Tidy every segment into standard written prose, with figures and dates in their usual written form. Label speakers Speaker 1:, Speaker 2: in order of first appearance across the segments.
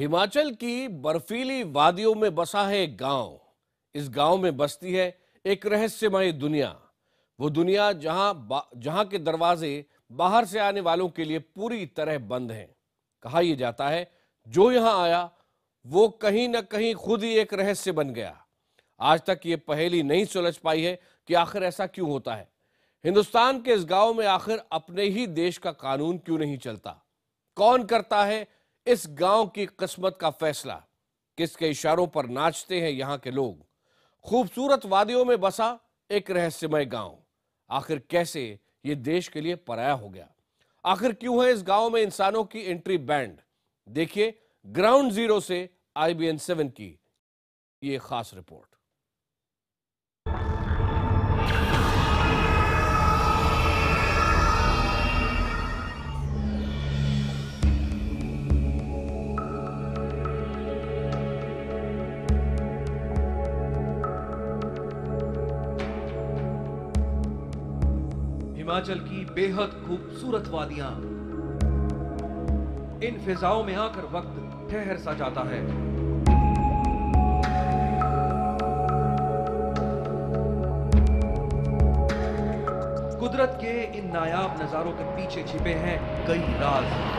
Speaker 1: हिमाचल की बर्फीली वादियों में बसा है एक गांव। इस गांव में बसती है एक रहस्यमय दुनिया। वो दुनिया जहां के दरवाजे बाहर से आने वालों के लिए पूरी तरह बंद हैं। कहा यह जाता है जो यहां आया वो कहीं ना कहीं खुद ही एक रहस्य बन गया। आज तक ये पहेली नहीं सुलझ पाई है कि आखिर ऐसा क्यों होता है। हिंदुस्तान के इस गांव में आखिर अपने ही देश का कानून क्यों नहीं चलता? कौन करता है इस गांव की किस्मत का फैसला? किसके इशारों पर नाचते हैं यहां के लोग? खूबसूरत वादियों में बसा एक रहस्यमय गांव आखिर कैसे ये देश के लिए पराया हो गया? आखिर क्यों है इस गांव में इंसानों की एंट्री बैंड? देखिए ग्राउंड जीरो से IBN 7 की ये खास रिपोर्ट।
Speaker 2: हिमाचल की बेहद खूबसूरत वादियां, इन फिजाओं में आकर वक्त ठहर सा जाता है। कुदरत के इन नायाब नजारों के पीछे छिपे हैं कई राज।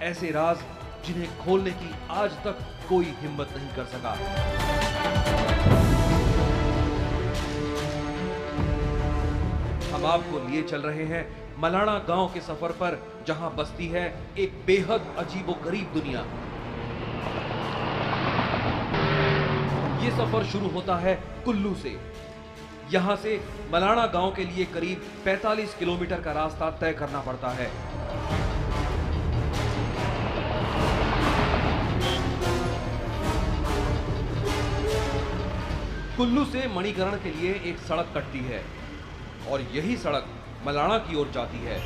Speaker 2: ऐसे राज जिन्हें खोलने की आज तक कोई हिम्मत नहीं कर सका। हम आपको लिए चल रहे हैं मलाणा गांव के सफर पर, जहां बसती है एक बेहद अजीबोगरीब दुनिया। यह सफर शुरू होता है कुल्लू से। यहां से मलाणा गांव के लिए करीब 45 किलोमीटर का रास्ता तय करना पड़ता है। कुल्लू से मणिकरण के लिए एक सड़क कटती है और यही सड़क मलाणा की ओर जाती है।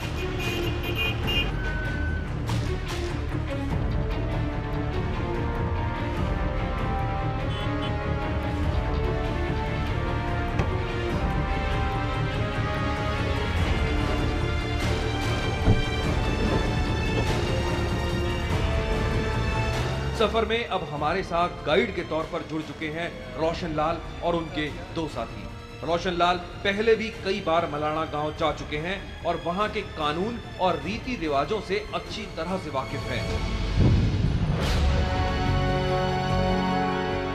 Speaker 2: सफर में अब हमारे साथ गाइड के तौर पर जुड़ चुके हैं रोशन लाल और उनके दो साथी। रोशन लाल पहले भी कई बार मलाणा गांव जा चुके हैं और वहां के कानून और रीति रिवाजों से अच्छी तरह से वाकिफ हैं।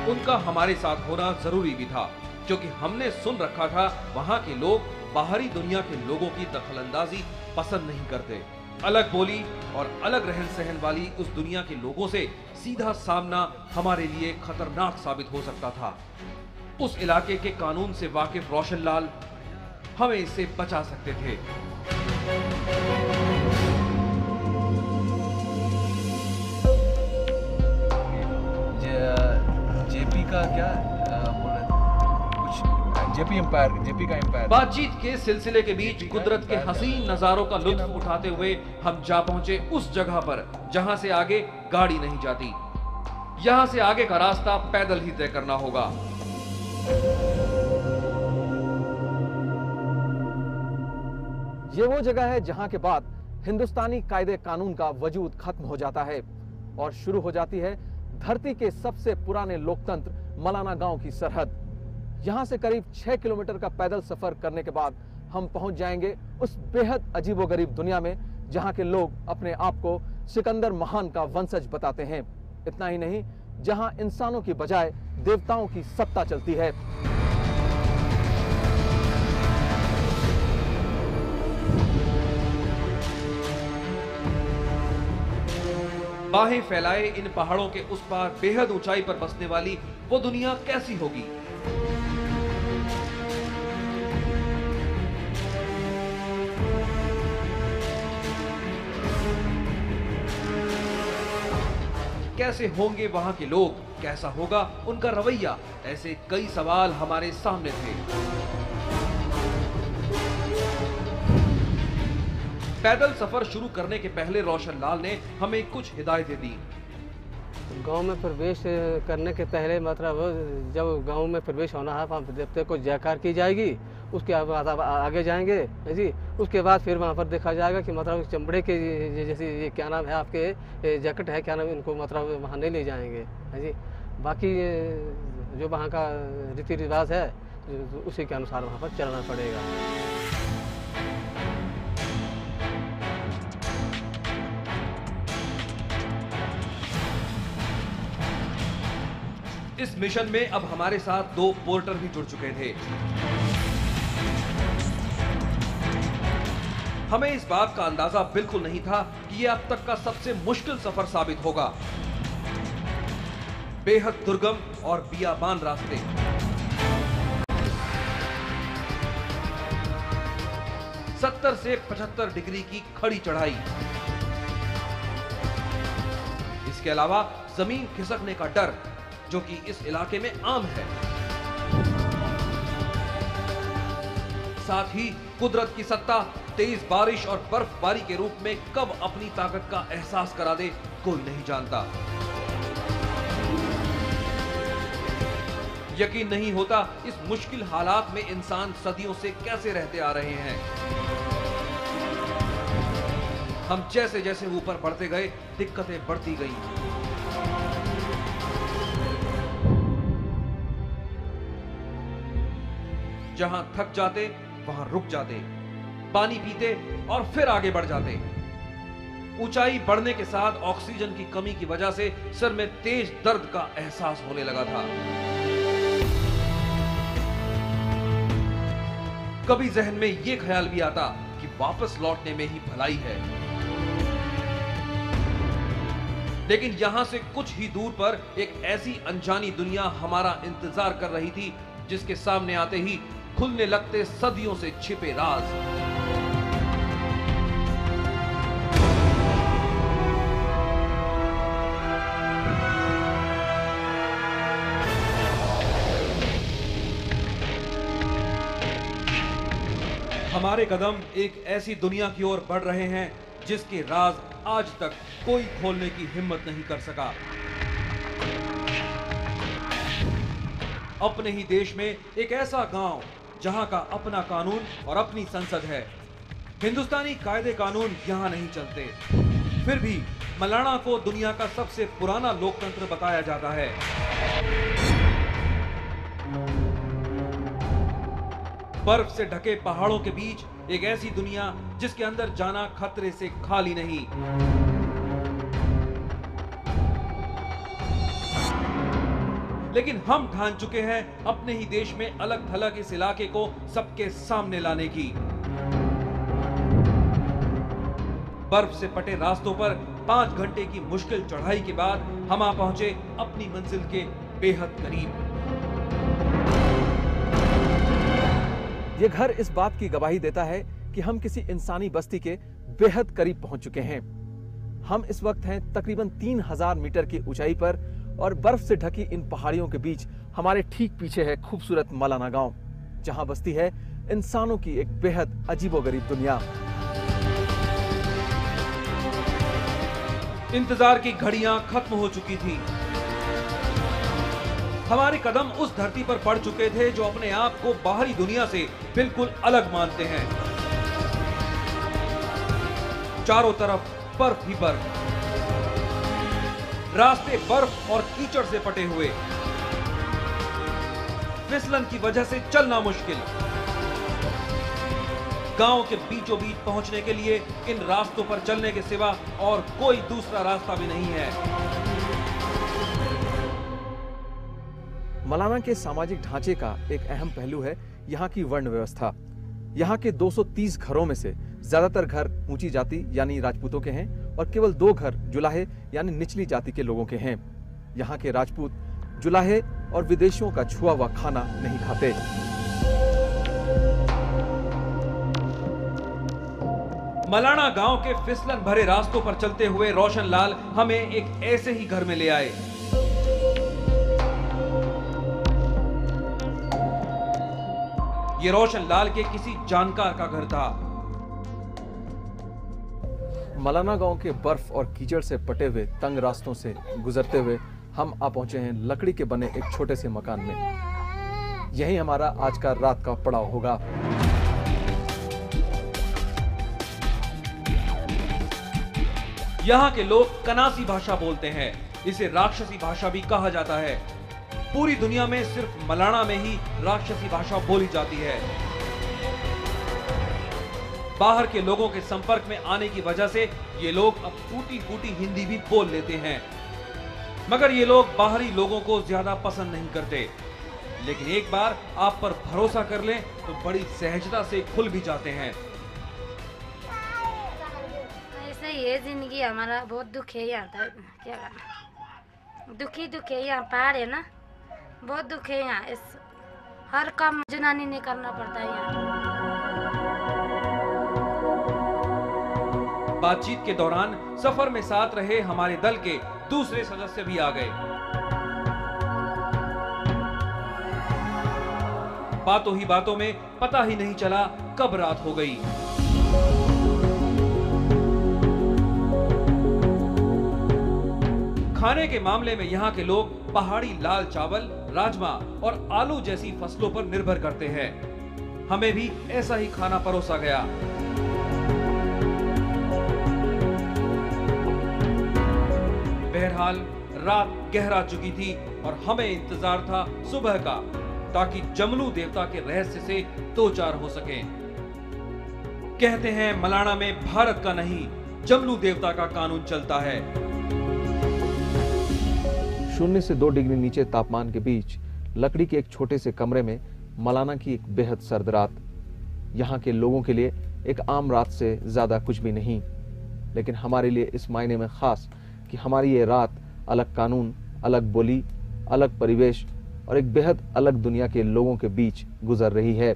Speaker 2: उनका हमारे साथ होना जरूरी भी था, क्योंकि हमने सुन रखा था वहां के लोग बाहरी दुनिया के लोगों की दखलंदाजी पसंद नहीं करते। अलग बोली और अलग रहन सहन वाली उस दुनिया के लोगों से सीधा सामना हमारे लिए खतरनाक साबित हो सकता था। उस इलाके के कानून से वाकिफ रोशन लाल हमें इससे बचा सकते थे।
Speaker 3: जेपी का क्या जेपी का एम्पायर।
Speaker 2: बातचीत के सिलसिले के बीच कुदरत के हसीन नजारों का लुत्फ उठाते हुए हम जा पहुंचे उस जगह पर जहां से आगे गाड़ी नहीं जाती। यहां से आगे का रास्ता पैदल ही तय करना होगा।
Speaker 4: ये वो जगह है जहां के बाद हिंदुस्तानी कायदे कानून का वजूद खत्म हो जाता है और शुरू हो जाती है धरती के सबसे पुराने लोकतंत्र मलाणा गांव की सरहद। यहां से करीब 6 किलोमीटर का पैदल सफर करने के बाद हम पहुंच जाएंगे उस बेहद अजीबोगरीब दुनिया में जहां के लोग अपने आप को सिकंदर महान का वंशज बताते हैं। इतना ही नहीं, जहां इंसानों की बजाय देवताओं की सत्ता चलती है।
Speaker 2: बाहें फैलाए इन पहाड़ों के उस पार बेहद ऊंचाई पर बसने वाली वो दुनिया कैसी होगी? कैसे होंगे वहां के लोग? कैसा होगा उनका रवैया? ऐसे कई सवाल हमारे सामने थे। पैदल सफर शुरू करने के पहले रोशन लाल ने हमें कुछ हिदायतें दी।
Speaker 5: गांव में प्रवेश करने के पहले मतलब जब गांव में प्रवेश होना है वहाँ देवते को जयकार की जाएगी। उसके बाद आप आगे जाएंगे है जी। उसके बाद फिर वहाँ पर देखा जाएगा कि मतलब चमड़े के जैसे ये क्या नाम है आपके जैकेट है क्या नाम, इनको मतलब वहाँ नहीं ले जाएंगे है जी। बाकी जो वहाँ का रीति रिवाज है उसी के अनुसार वहाँ पर चलना पड़ेगा।
Speaker 2: इस मिशन में अब हमारे साथ 2 पोर्टर भी जुड़ चुके थे। हमें इस बात का अंदाजा बिल्कुल नहीं था कि यह अब तक का सबसे मुश्किल सफर साबित होगा। बेहद दुर्गम और बियाबान रास्ते, सत्तर से 75 डिग्री की खड़ी चढ़ाई, इसके अलावा जमीन खिसकने का डर जो कि इस इलाके में आम है। साथ ही कुदरत की सत्ता तेज बारिश और बर्फबारी के रूप में कब अपनी ताकत का एहसास करा दे कोई नहीं जानता। यकीन नहीं होता इस मुश्किल हालात में इंसान सदियों से कैसे रहते आ रहे हैं। हम जैसे जैसे ऊपर बढ़ते गए दिक्कतें बढ़ती गईं। जहां थक जाते वहां रुक जाते, पानी पीते और फिर आगे बढ़ जाते। ऊंचाई बढ़ने के साथ ऑक्सीजन की कमी की वजह से सिर में तेज दर्द का एहसास होने लगा था। कभी जहन में यह ख्याल भी आता कि वापस लौटने में ही भलाई है। लेकिन यहां से कुछ ही दूर पर एक ऐसी अनजानी दुनिया हमारा इंतजार कर रही थी जिसके सामने आते ही खुलने लगते सदियों से छिपे राज। हमारे कदम एक ऐसी दुनिया की ओर बढ़ रहे हैं जिसके राज आज तक कोई खोलने की हिम्मत नहीं कर सका। अपने ही देश में एक ऐसा गांव जहां का अपना कानून और अपनी संसद है। हिंदुस्तानी कायदे कानून यहां नहीं चलते, फिर भी मलाणा को दुनिया का सबसे पुराना लोकतंत्र बताया जाता है। बर्फ से ढके पहाड़ों के बीच एक ऐसी दुनिया जिसके अंदर जाना खतरे से खाली नहीं। लेकिन हम ठान चुके हैं अपने ही देश में अलग थलग इस इलाके को सबके सामने लाने की। बर्फ से पटे रास्तों पर 5 घंटे की मुश्किल चढ़ाई के बाद हम आ पहुंचे अपनी मंजिल के बेहद करीब।
Speaker 4: ये घर इस बात की गवाही देता है कि हम किसी इंसानी बस्ती के बेहद करीब पहुंच चुके हैं। हम इस वक्त हैं तकरीबन 3000 मीटर की ऊंचाई पर और बर्फ से ढकी इन पहाड़ियों के बीच हमारे ठीक पीछे है खूबसूरत मलाना गांव, जहां बस्ती है इंसानों की एक बेहद अजीबोगरीब दुनिया।
Speaker 2: इंतजार की घड़ियां खत्म हो चुकी थी। हमारे कदम उस धरती पर पड़ चुके थे जो अपने आप को बाहरी दुनिया से बिल्कुल अलग मानते हैं। चारों तरफ बर्फ ही बर्फ, रास्ते बर्फ और कीचड़ से पटे हुए, फिसलन की वजह से चलना मुश्किल। गांव के बीचों बीच पहुंचने के लिए इन रास्तों पर चलने के सिवा और कोई दूसरा रास्ता भी नहीं है।
Speaker 4: मलाना के सामाजिक ढांचे का एक अहम पहलू है यहाँ की वर्ण व्यवस्था। यहाँ के 230 घरों में से ज्यादातर घर ऊंची जाति यानी राजपूतों के हैं और केवल 2 घर जुलाहे यानी निचली जाति के लोगों के हैं। यहाँ के राजपूत जुलाहे और विदेशियों का छुआ हुआ खाना नहीं खाते।
Speaker 2: मलाना गांव के फिसलन भरे रास्तों पर चलते हुए रोशन लाल हमें एक ऐसे ही घर में ले आए। ये रोशन लाल के किसी जानकार का घर था।
Speaker 4: मलाना गांव के बर्फ और कीचड़ से पटे हुए तंग रास्तों से गुजरते हुए हम आ पहुंचे हैं लकड़ी के बने एक छोटे से मकान में। यही हमारा आज का रात का पड़ाव होगा।
Speaker 2: यहाँ के लोग कनासी भाषा बोलते हैं, इसे राक्षसी भाषा भी कहा जाता है। पूरी दुनिया में सिर्फ मलाना में ही राक्षसी भाषा बोली जाती है। बाहर के लोगों के संपर्क में आने की वजह से ये लोग अब टूटी फूटी हिंदी भी बोल लेते हैं, मगर ये लोग बाहरी लोगों को ज्यादा पसंद नहीं करते। लेकिन एक बार आप पर भरोसा कर लें तो बड़ी सहजता से खुल भी जाते हैं।
Speaker 6: ऐसे ये जिंदगी हमारा बहुत दुख है यहाँ पर, क्या करना, दुखी है यहाँ, पहाड़ है ना, बहुत दुख है यहाँ। इस हर काम जनानी ने करना पड़ता है यहाँ।
Speaker 2: बातचीत के दौरान सफर में साथ रहे हमारे दल के दूसरे सदस्य भी आ गए। बातों ही बातों में पता ही नहीं चला कब रात हो गई। खाने के मामले में यहाँ के लोग पहाड़ी लाल चावल, राजमा और आलू जैसी फसलों पर निर्भर करते हैं। हमें भी ऐसा ही खाना परोसा गया। बहरहाल रात गहरा चुकी थी और हमें इंतजार था सुबह का, ताकि जमलू देवता के रहस्य से दो चार हो सके। कहते हैं मलाना में भारत का नहीं, जमलू देवता का कानून चलता है।
Speaker 4: 0 से 2 डिग्री नीचे तापमान के बीच लकड़ी के एक छोटे से कमरे में मलाना की एक बेहद सर्द रात। यहाँ के लोगों के लिए एक आम रात से ज्यादा कुछ भी नहीं, लेकिन हमारे लिए इस मायने में खास कि हमारी ये रात अलग कानून, अलग बोली, अलग परिवेश और एक बेहद अलग दुनिया के लोगों के बीच गुजर रही है।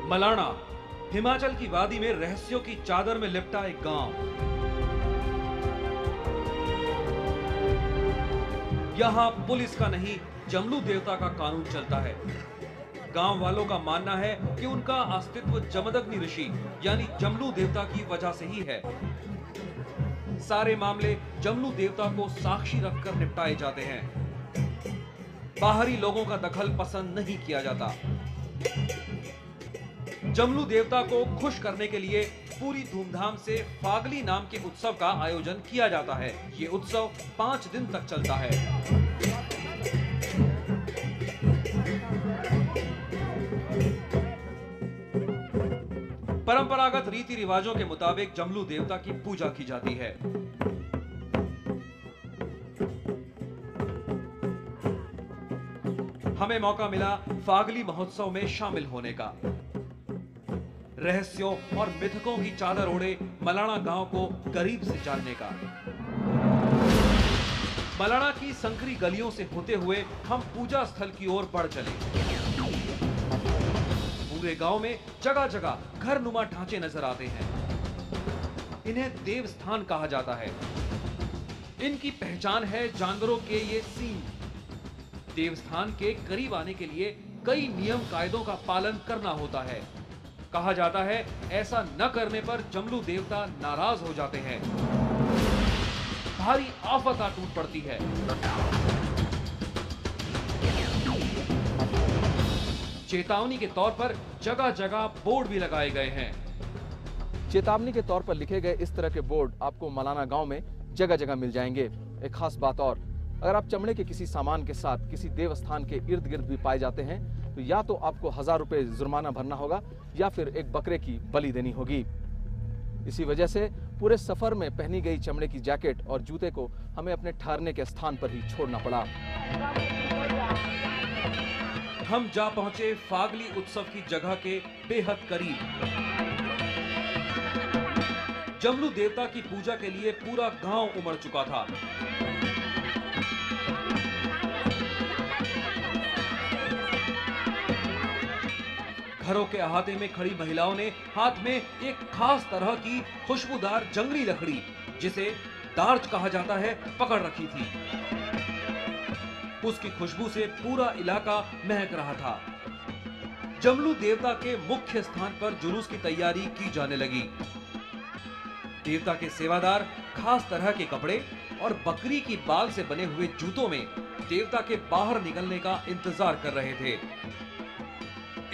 Speaker 2: मलाना हिमाचल की वादी में रहस्यों की चादर में लिपटा एक गांव। यहाँ पुलिस का नहीं, जमलू देवता का कानून चलता है। गांव वालों का मानना है कि उनका अस्तित्व जमदग्नि ऋषि यानी जमलू देवता की वजह से ही है। सारे मामले जमलू देवता को साक्षी रखकर निपटाए जाते हैं। बाहरी लोगों का दखल पसंद नहीं किया जाता। जमलू देवता को खुश करने के लिए पूरी धूमधाम से फागली नाम के उत्सव का आयोजन किया जाता है। ये उत्सव 5 दिन तक चलता है। परंपरागत रीति रिवाजों के मुताबिक जमलू देवता की पूजा की जाती है। हमें मौका मिला फागली महोत्सव में शामिल होने का। रहस्यों और मिथकों की चादर ओढ़े मलाना गांव को करीब से जानने का। मलाना की संकरी गलियों से होते हुए हम पूजा स्थल की ओर बढ़ चले। पूरे गांव में जगह जगह घर नुमा ढांचे नजर आते हैं। इन्हें देवस्थान कहा जाता है। इनकी पहचान है जानवरों के ये सींग। देवस्थान के करीब आने के लिए कई नियम कायदों का पालन करना होता है। कहा जाता है ऐसा न करने पर जमलू देवता नाराज हो जाते हैं। भारी आफत आ टूट पड़ती है। चेतावनी के तौर पर जगह जगह बोर्ड भी लगाए गए हैं।
Speaker 4: चेतावनी के तौर पर लिखे गए इस तरह के बोर्ड आपको मलाना गांव में जगह जगह मिल जाएंगे। एक खास बात और, अगर आप चमड़े के किसी सामान के साथ किसी देवस्थान के इर्द गिर्द भी पाए जाते हैं तो या तो आपको 1000 रुपए जुर्माना भरना होगा या फिर एक बकरे की बलि देनी होगी। इसी वजह से पूरे सफर में पहनी गई चमड़े की जैकेट और जूते को हमें अपने ठहरने के स्थान पर ही छोड़ना पड़ा।
Speaker 2: हम जा पहुंचे फागली उत्सव की जगह के बेहद करीब। जमलू देवता की पूजा के लिए पूरा गांव उमड़ चुका था। घरों के अहाते में खड़ी महिलाओं ने हाथ में एक खास तरह की खुशबूदार जंगली लकड़ी, जिसे दार्च कहा जाता है, पकड़ रखी थी। उसकी खुशबू से पूरा इलाका महक रहा था। जमलू देवता के मुख्य स्थान पर जुलूस की तैयारी की जाने लगी। देवता के सेवादार खास तरह के कपड़े और बकरी की बाल से बने हुए जूतों में देवता के बाहर निकलने का इंतजार कर रहे थे।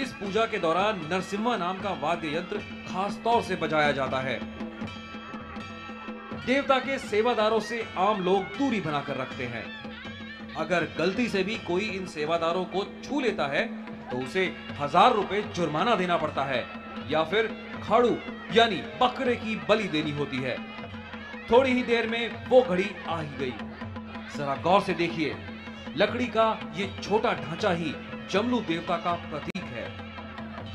Speaker 2: इस पूजा के दौरान नरसिम्हा नाम का वाद्य यंत्र खास तौर से बजाया जाता है। देवता के सेवादारों से आम लोग दूरी बनाकर रखते हैं। अगर गलती से भी कोई इन सेवादारों को छू लेता है तो उसे 1000 रुपए जुर्माना देना पड़ता है या फिर खाड़ू यानी बकरे की बलि देनी होती है। थोड़ी ही देर में वो घड़ी आ ही गई। जरा गौर से देखिए, लकड़ी का ये छोटा ढांचा ही जमलू देवता का प्रतीक है।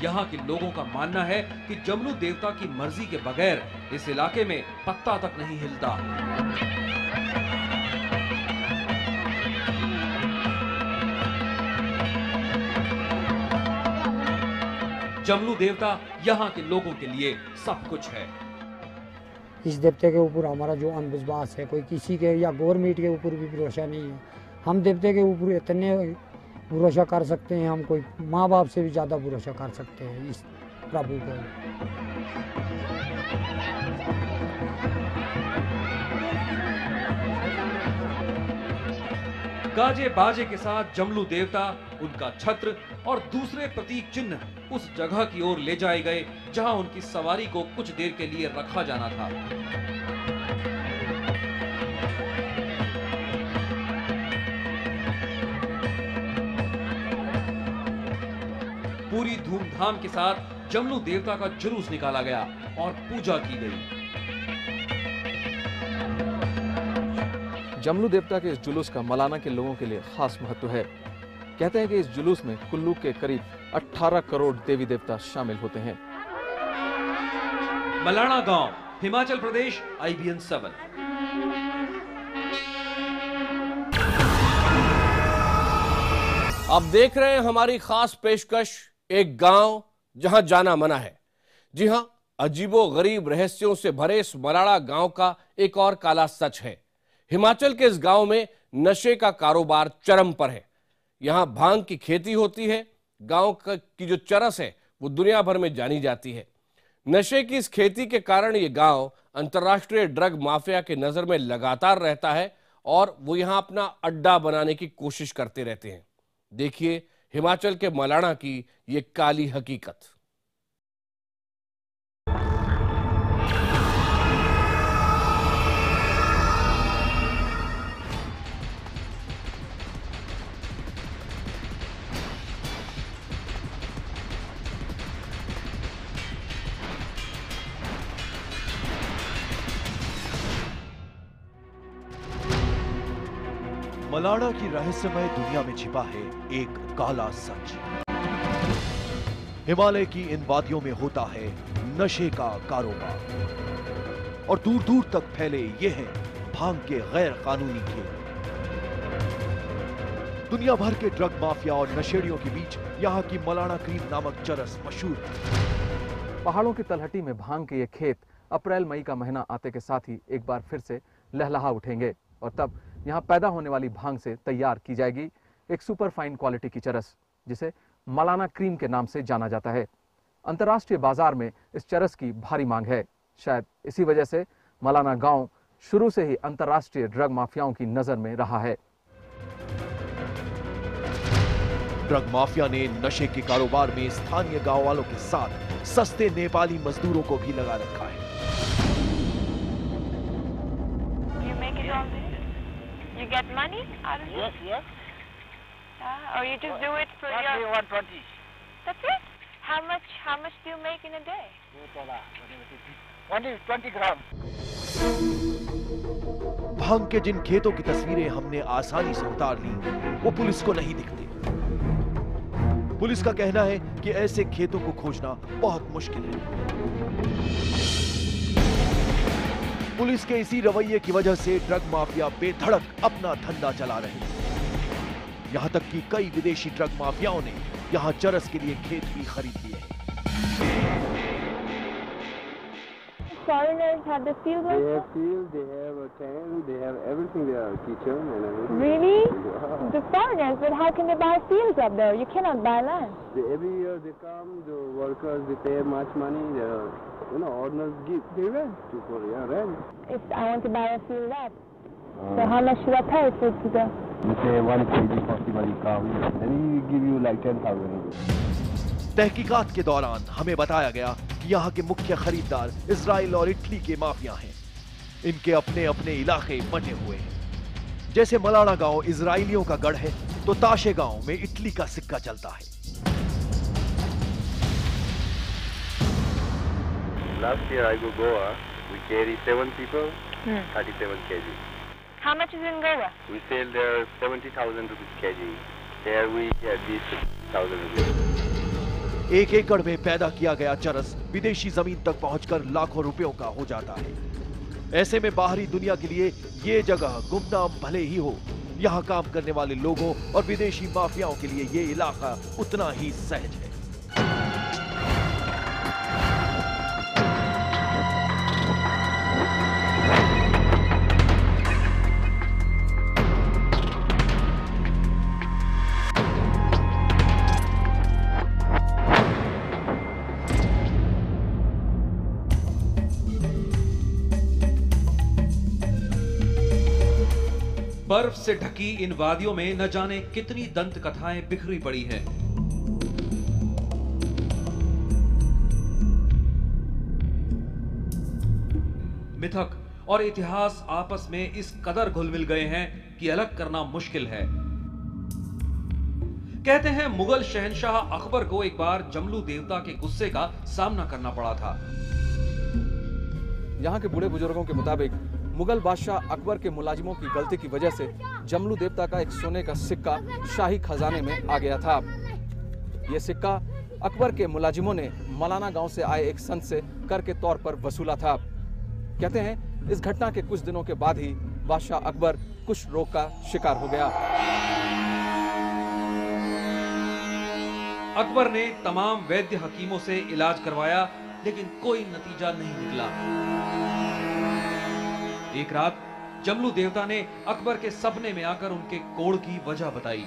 Speaker 2: यहाँ के लोगों का मानना है कि जमलू देवता की मर्जी के बगैर इस इलाके में पत्ता तक नहीं हिलता। जमलू देवता यहाँ के लोगों के लिए सब कुछ है।
Speaker 7: इस देवते के ऊपर हमारा जो अंधविश्वास है, कोई किसी के या गवर्नमेंट के ऊपर भी भरोसा नहीं है। हम देवते के ऊपर इतने भरोसा कर सकते हैं, हम कोई माँ बाप से भी ज़्यादा भरोसा कर सकते हैं इस प्रभु को।
Speaker 2: गाजे बाजे के साथ जमलू देवता, उनका छत्र और दूसरे प्रतीक चिन्ह उस जगह की ओर ले जाए गए जहां उनकी सवारी को कुछ देर के लिए रखा जाना था। पूरी धूमधाम के साथ जमलू देवता का जुलूस निकाला गया और पूजा की गई।
Speaker 4: जमलू देवता के इस जुलूस का मलाना के लोगों के लिए खास महत्व है। कहते हैं कि इस जुलूस में कुल्लू के करीब 18 करोड़ देवी देवता शामिल होते हैं।
Speaker 2: मलाना गांव, हिमाचल प्रदेश, IBN 7।
Speaker 1: आप देख रहे हैं हमारी खास पेशकश, एक गांव जहां जाना मना है। जी हां, अजीबो गरीब रहस्यों से भरे इस मलाड़ा गांव का एक और काला सच है। हिमाचल के इस गांव में नशे का कारोबार चरम पर है। यहां भांग की खेती होती है। गांव की जो चरस है वो दुनिया भर में जानी जाती है। नशे की इस खेती के कारण ये गांव अंतर्राष्ट्रीय ड्रग माफिया के नजर में लगातार रहता है और वो यहां अपना अड्डा बनाने की कोशिश करते रहते हैं। देखिए हिमाचल के मलाना की ये काली हकीकत।
Speaker 8: मलाड़ा की रहस्यमय दुनिया में छिपा है एक काला सच। हिमालय की इन वादियों में होता है नशे का कारोबार और दूर दूर तक फैले ये हैं भांग के गैर कानूनी खेल। दुनिया भर के ड्रग माफिया और नशेड़ियों के बीच यहाँ की मलाना क्रीम नामक चरस मशहूर है।
Speaker 4: पहाड़ों की तलहटी में भांग के ये खेत अप्रैल मई का महीना आते के साथ ही एक बार फिर से लहलहा उठेंगे और तब यहाँ पैदा होने वाली भांग से तैयार की जाएगी एक सुपर फाइन क्वालिटी की चरस, जिसे मलाना क्रीम के नाम से जाना जाता है। अंतर्राष्ट्रीय बाजार में इस चरस की भारी मांग है। शायद इसी वजह से मलाना गांव शुरू से ही अंतर्राष्ट्रीय ड्रग माफियाओं की नजर में रहा है।
Speaker 8: ड्रग माफिया ने नशे के कारोबार में स्थानीय गांव वालों के साथ सस्ते नेपाली मजदूरों को भी लगा रखा है।
Speaker 9: You get money out of it?
Speaker 10: Yes, yes.
Speaker 9: Or you just do it for your...
Speaker 10: 120.
Speaker 9: That's it? How much do you make in a day?
Speaker 10: 20 gram.
Speaker 8: भांग के जिन खेतों की तस्वीरें हमने आसानी से उतार ली, वो पुलिस को नहीं दिखते। पुलिस का कहना है कि ऐसे खेतों को खोजना बहुत मुश्किल है। पुलिस के इसी रवैये की वजह से ड्रग माफिया बेधड़क अपना धंधा चला रहे हैं। यहां तक कि कई विदेशी ड्रग माफियाओं ने यहां चरस के लिए खेत भी खरीद लिए हैं।
Speaker 9: foreigners have the fields
Speaker 10: They
Speaker 9: also?
Speaker 10: have fields, they have a tent, they have everything there, kitchen and everything.
Speaker 9: Really?
Speaker 10: Yeah.
Speaker 9: The foreigners, but how can they buy fields up there? You cannot buy land.
Speaker 10: Every year they come, the workers, they pay much money, owners give, they rent rent.
Speaker 9: If I want to buy a field up, so how much should I pay for it to go?
Speaker 10: You say 1 kg possibly come, then he give you like 10,000 rupees.
Speaker 8: तहकीकात के दौरान हमें बताया गया कि यहाँ के मुख्य खरीदार इजराइल और इटली के माफिया हैं। इनके अपने अपने इलाके बटे हुए हैं। जैसे मलाना गांव इजराइलियों का गढ़ है, तो ताशे गांव में इटली का सिक्का चलता है।
Speaker 10: Last year I go Goa, we carry 7 people, 37 kg.
Speaker 9: How much is in Goa?
Speaker 10: We sell there 70,000 rupees kg. Here we get this 1,000 rupees.
Speaker 8: 1 एकड़ में पैदा किया गया चरस विदेशी जमीन तक पहुंचकर लाखों रुपयों का हो जाता है। ऐसे में बाहरी दुनिया के लिए ये जगह गुमनाम भले ही हो, यहाँ काम करने वाले लोगों और विदेशी माफियाओं के लिए ये इलाका उतना ही सहज है।
Speaker 2: बर्फ से ढकी इन वादियों में न जाने कितनी दंत कथाएं बिखरी पड़ी हैं। मिथक और इतिहास आपस में इस कदर घुल मिल गए हैं कि अलग करना मुश्किल है। कहते हैं मुगल शहंशाह अकबर को एक बार जमलू देवता के गुस्से का सामना करना पड़ा था।
Speaker 4: यहाँ के बूढ़े बुजुर्गों के मुताबिक मुगल बादशाह अकबर के मुलाजिमों की गलती की वजह से जमलू देवता का एक सोने का सिक्का शाही खजाने में आ गया था। यह सिक्का अकबर के मुलाजिमों ने मलाना गांव से आए एक संत से कर के तौर पर वसूला था। कहते हैं इस घटना के कुछ दिनों के बाद ही बादशाह अकबर कुष्ठ रोग का शिकार हो गया।
Speaker 2: अकबर ने तमाम वैद्य हकीमों से इलाज करवाया, लेकिन कोई नतीजा नहीं निकला। एक रात जमलू देवता ने अकबर के सपने में आकर उनके कोढ़ की वजह बताई।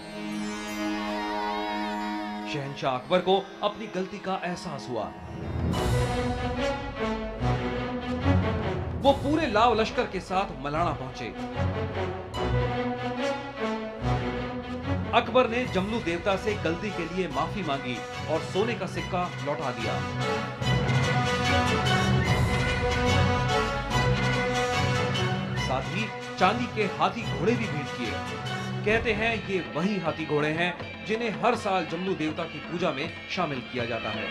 Speaker 2: शहंशाह अकबर को अपनी गलती का एहसास हुआ। वो पूरे लाव लश्कर के साथ मलाना पहुंचे। अकबर ने जमलू देवता से गलती के लिए माफी मांगी और सोने का सिक्का लौटा दिया। साथ ही चांदी के हाथी घोड़े भी भेंट किए। कहते हैं ये वही हाथी घोड़े हैं जिन्हें हर साल जमलू देवता की पूजा में शामिल किया जाता है।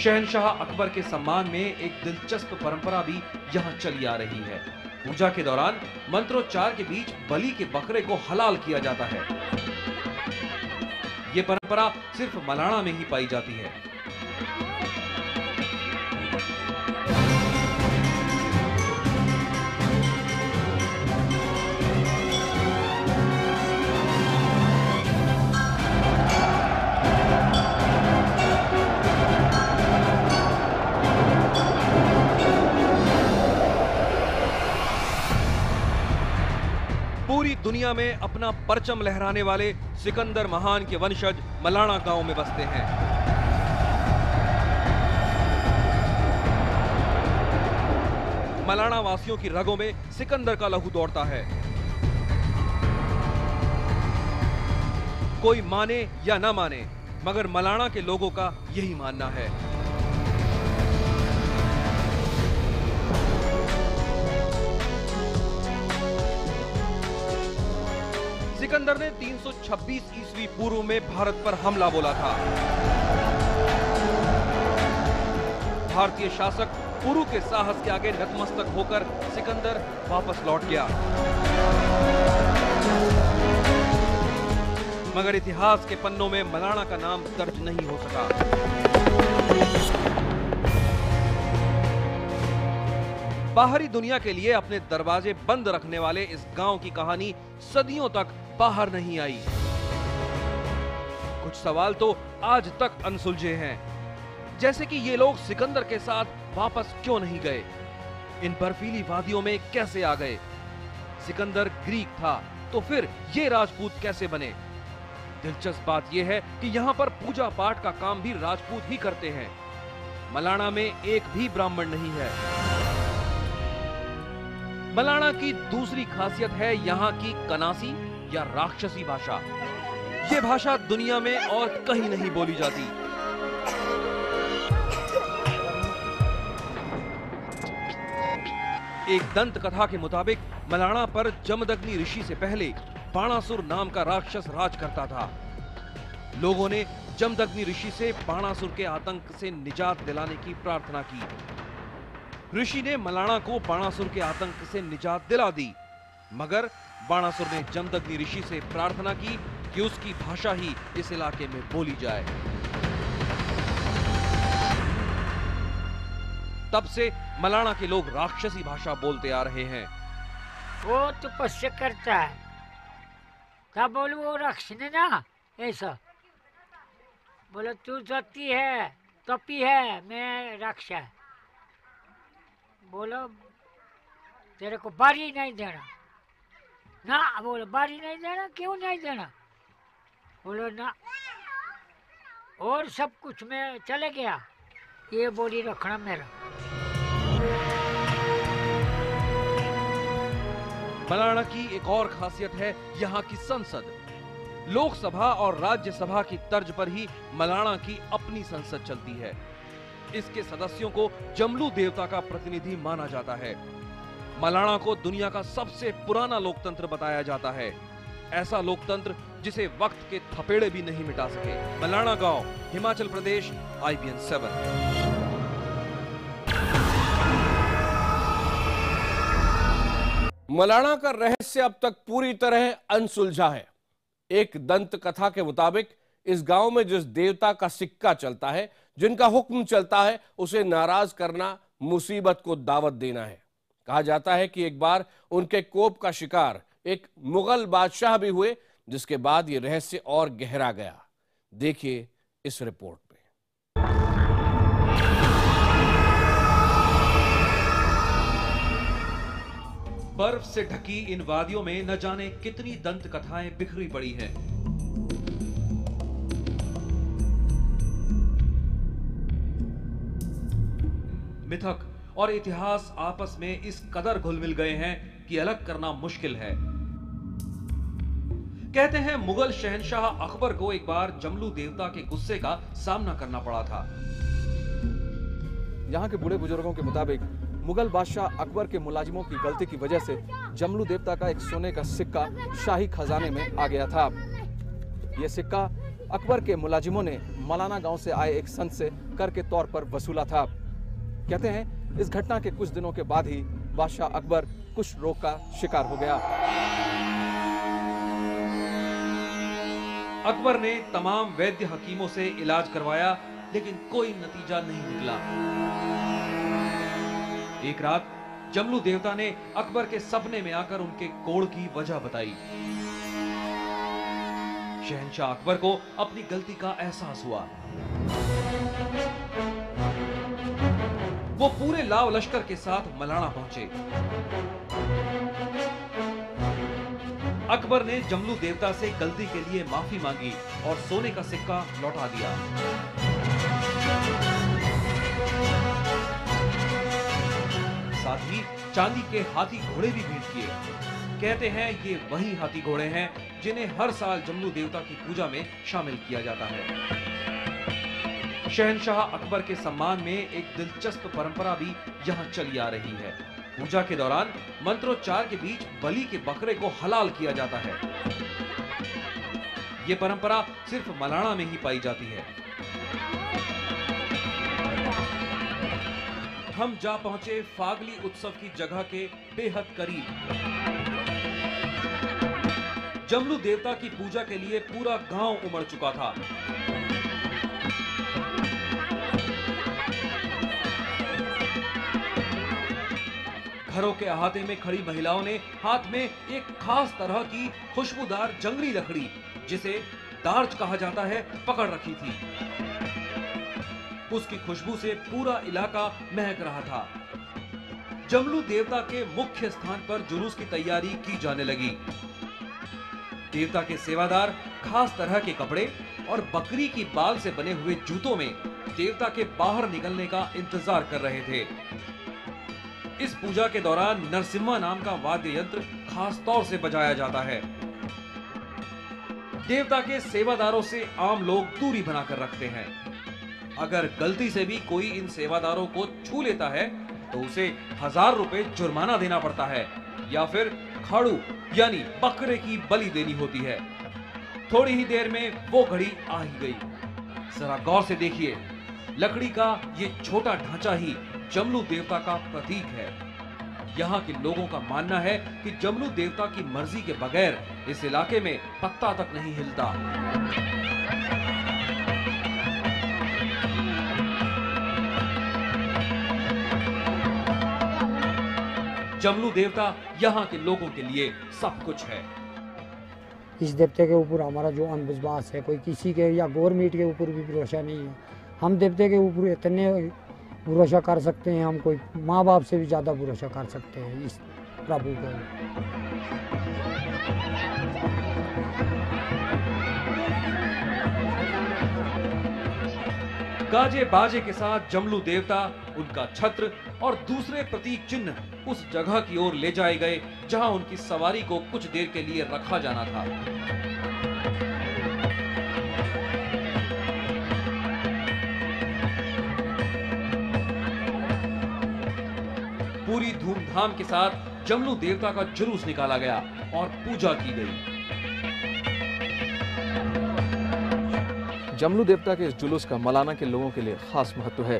Speaker 2: शहंशाह अकबर के सम्मान में एक दिलचस्प परंपरा भी यहाँ चली आ रही है। पूजा के दौरान मंत्रोच्चार के बीच बलि के बकरे को हलाल किया जाता है। ये परंपरा सिर्फ मलाना में ही पाई जाती है। पूरी दुनिया में अपना परचम लहराने वाले सिकंदर महान के वंशज मलाना गांव में बसते हैं। मलाना वासियों की रगों में सिकंदर का लहू दौड़ता है। कोई माने या ना माने, मगर मलाना के लोगों का यही मानना है। सिकंदर ने 326 ईस्वी पूर्व में भारत पर हमला बोला था। भारतीय शासक पुरु के साहस के आगे नतमस्तक होकर सिकंदर वापस लौट गया। मगर इतिहास के पन्नों में मलाना का नाम दर्ज नहीं हो सका। बाहरी दुनिया के लिए अपने दरवाजे बंद रखने वाले इस गांव की कहानी सदियों तक बाहर नहीं आई। कुछ सवाल तो आज तक अनसुलझे हैं, जैसे कि ये लोग सिकंदर के साथ वापस क्यों नहीं गए? इन बर्फीली वादियों में कैसे आ गए? सिकंदर ग्रीक था तो फिर ये राजपूत कैसे बने? दिलचस्प बात यह है कि यहाँ पर पूजा पाठ का काम भी राजपूत ही करते हैं। मलाना में एक भी ब्राह्मण नहीं है। मलाना की दूसरी खासियत है यहाँ की कनासी या राक्षसी भाषा। ये भाषा दुनिया में और कहीं नहीं बोली जाती। एक दंत कथा के मुताबिक मलाना पर जमदग्नि ऋषि से पहले बाणासुर नाम का राक्षस राज करता था। लोगों ने जमदग्नि ऋषि से बाणासुर के आतंक से निजात दिलाने की प्रार्थना की। ऋषि ने मलाना को बाणासुर के आतंक से निजात दिला दी, मगर बाणासुर ने जमदग्नि ऋषि से प्रार्थना की कि उसकी भाषा ही इस इलाके में बोली जाए। तब से मलाना के लोग राक्षसी भाषा बोलते आ रहे हैं।
Speaker 11: वो तपस्या करता है, क्या बोलूं, वो राक्षस ना ऐसा बोलो, तू सती है, तपी है, मैं राक्षस। बोलो तेरे को बारी नहीं देना ना, बोलो बारी नहीं देना, क्यों नहीं देना? बोलो ना, और सब कुछ मैं चले गया, ये बोली रखना मेरा।
Speaker 2: मलाना की एक और खासियत है यहाँ की संसद। लोकसभा और राज्यसभा की तर्ज पर ही मलाना की अपनी संसद चलती है। इसके सदस्यों को जमलू देवता का प्रतिनिधि माना जाता है। मलाना को दुनिया का सबसे पुराना लोकतंत्र बताया जाता है, ऐसा लोकतंत्र जिसे वक्त के थपेड़े भी नहीं मिटा सके। मलाना गांव, हिमाचल प्रदेश, IBN 7।
Speaker 1: मलाना का रहस्य अब तक पूरी तरह अनसुलझा है। एक दंत कथा के मुताबिक इस गांव में जिस देवता का सिक्का चलता है, जिनका हुक्म चलता है, उसे नाराज करना मुसीबत को दावत देना है। कहा जाता है कि एक बार उनके कोप का शिकार एक मुगल बादशाह भी हुए, जिसके बाद ये रहस्य और गहरा गया। देखिए इस रिपोर्ट में।
Speaker 2: बर्फ से ढकी इन वादियों में न जाने कितनी दंत कथाएं बिखरी पड़ी हैं। मिथक और इतिहास आपस में इस कदर घुल मिल गए हैं कि अलग करना मुश्किल है। कहते हैं मुगल शहंशाह अकबर को एक बार जमलू देवता के गुस्से का सामना करना पड़ा था।
Speaker 4: यहाँ के बूढ़े बुजुर्गों के मुताबिक मुगल बादशाह अकबर के मुलाजिमों की गलती की वजह से जमलू देवता का एक सोने का सिक्का शाही खजाने में आ गया था। यह सिक्का अकबर के मुलाजिमों ने मलाना गांव से आए एक संत से कर के तौर पर वसूला था। कहते हैं इस घटना के कुछ दिनों के बाद ही बादशाह अकबर कुष्ठ रोग का शिकार हो गया।
Speaker 2: अकबर ने तमाम वैद्य हकीमों से इलाज करवाया, लेकिन कोई नतीजा नहीं निकला। एक रात जमलू देवता ने अकबर के सपने में आकर उनके कोढ़ की वजह बताई। शहंशाह अकबर को अपनी गलती का एहसास हुआ। वो पूरे लाव लश्कर के साथ मलाना पहुंचे। अकबर ने जमलू देवता से गलती के लिए माफी मांगी और सोने का सिक्का लौटा दिया। साथ ही चांदी के हाथी घोड़े भी भेंट किए। कहते हैं ये वही हाथी घोड़े हैं जिन्हें हर साल जमलू देवता की पूजा में शामिल किया जाता है। शहंशाह अकबर के सम्मान में एक दिलचस्प परंपरा भी यहाँ चली आ रही है। पूजा के दौरान मंत्रोच्चार के बीच बलि के बकरे को हलाल किया जाता है। ये परंपरा सिर्फ मलाना में ही पाई जाती है। हम जा पहुंचे फागली उत्सव की जगह के बेहद करीब। जमलू देवता की पूजा के लिए पूरा गांव उमड़ चुका था। घरों के अहाते में खड़ी महिलाओं ने हाथ में एक खास तरह की खुशबूदार जंगली लकड़ी, जिसे दार्ज कहा जाता है, पकड़ रखी थी। उसकी खुशबू से पूरा इलाका महक रहा था। जमलू देवता के मुख्य स्थान पर जुलूस की तैयारी की जाने लगी। देवता के सेवादार खास तरह के कपड़े और बकरी की बाल से बने हुए जूतों में देवता के बाहर निकलने का इंतजार कर रहे थे। इस पूजा के दौरान नरसिम्हा नाम का वाद्य यंत्र खास तौर से बजाया जाता है। देवता के सेवादारों से आम लोग दूरी बनाकर रखते हैं। अगर गलती से भी कोई इन सेवादारों को छू लेता है तो उसे 1000 रुपए जुर्माना देना पड़ता है या फिर खाड़ू यानी बकरे की बलि देनी होती है। थोड़ी ही देर में वो घड़ी आ ही गई। जरा गौर से देखिए, लकड़ी का ये छोटा ढांचा ही जमलू देवता का प्रतीक है। यहाँ के लोगों का मानना है कि जमलू देवता की मर्जी के बगैर इस इलाके में पत्ता तक नहीं हिलता। जमलू देवता यहाँ के लोगों के लिए सब कुछ है।
Speaker 7: इस देवते के ऊपर हमारा जो अंधविश्वास है, कोई किसी के या गवर्नमेंट के ऊपर भी भरोसा नहीं है। हम देवते के ऊपर इतने भरोसा कर सकते हैं, हम कोई माँ बाप से भी ज़्यादा भरोसा कर सकते हैं इस प्रभु को।
Speaker 2: गाजे बाजे के साथ जमलू देवता, उनका छत्र और दूसरे प्रतीक चिन्ह उस जगह की ओर ले जाए गए जहां उनकी सवारी को कुछ देर के लिए रखा जाना था। पूरी धूमधाम के साथ जमलू देवता का जुलूस निकाला गया और पूजा की गई।
Speaker 4: जमलू देवता के इस जुलूस का मलाना के लोगों के लिए खास महत्व है।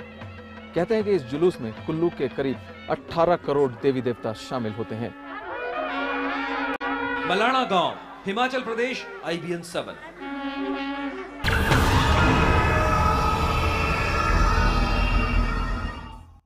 Speaker 4: कहते हैं कि इस जुलूस में कुल्लू के करीब 18 करोड़ देवी देवता शामिल होते हैं।
Speaker 2: मलाना गांव, हिमाचल प्रदेश, IBN 7।